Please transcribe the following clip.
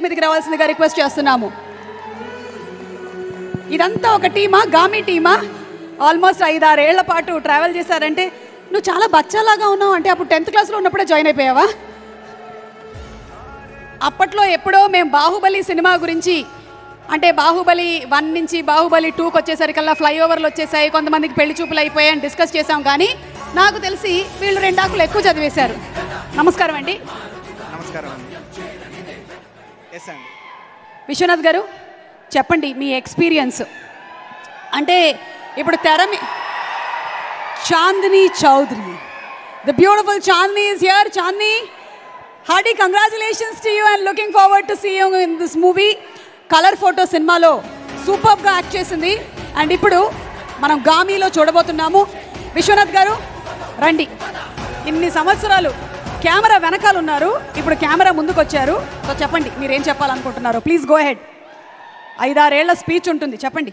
మీదకి రావాల్సిందిగా రిక్వెస్ట్ చేస్తున్నాము. ఇదంతా ఒక టీమా, గామి టీమా? ఆల్మోస్ట్ 5-6 ఏళ్ల పాటు ట్రావెల్ చేశారంటే నువ్వు చాలా బచ్చాలాగా ఉన్నావు. అంటే అప్పుడు 10th క్లాస్లో ఉన్నప్పుడే జాయిన్ అయిపోయావా? అప్పట్లో ఎప్పుడో మేము బాహుబలి సినిమా గురించి, అంటే బాహుబలి 1 నుంచి బాహుబలి 2కి వచ్చేసరికల్లా ఫ్లైఓవర్లు వచ్చేసాయి, కొంతమందికి పెళ్లి చూపులు అయిపోయాయని డిస్కస్ చేసాం. కానీ నాకు తెలిసి వీళ్ళు 2 ఆకులు ఎక్కువ చదివేశారు. నమస్కారం అండి. నమస్కారం అండి. ఎస్ అండి. విశ్వనాథ్ గారు చెప్పండి మీ ఎక్స్పీరియన్స్. అంటే ఇప్పుడు Chandini Chaudhary, the beautiful Chandini is here. Chandini, hearty congratulations to you and looking forward to see you in this movie. Colour photo సినిమాలో సూపర్గా యాక్ట్ చేసింది. అండ్ ఇప్పుడు మనం గామిలో చూడబోతున్నాము. విశ్వనాథ్ గారు రండి. ఇన్ని సంవత్సరాలు కెమెరా వెనకాల ఉన్నారు, ఇప్పుడు కెమెరా ముందుకు వచ్చారు. సో చెప్పండి మీరేం చెప్పాలనుకుంటున్నారో. Please go head. 5-6 ఏళ్ల స్పీచ్ ఉంటుంది, చెప్పండి.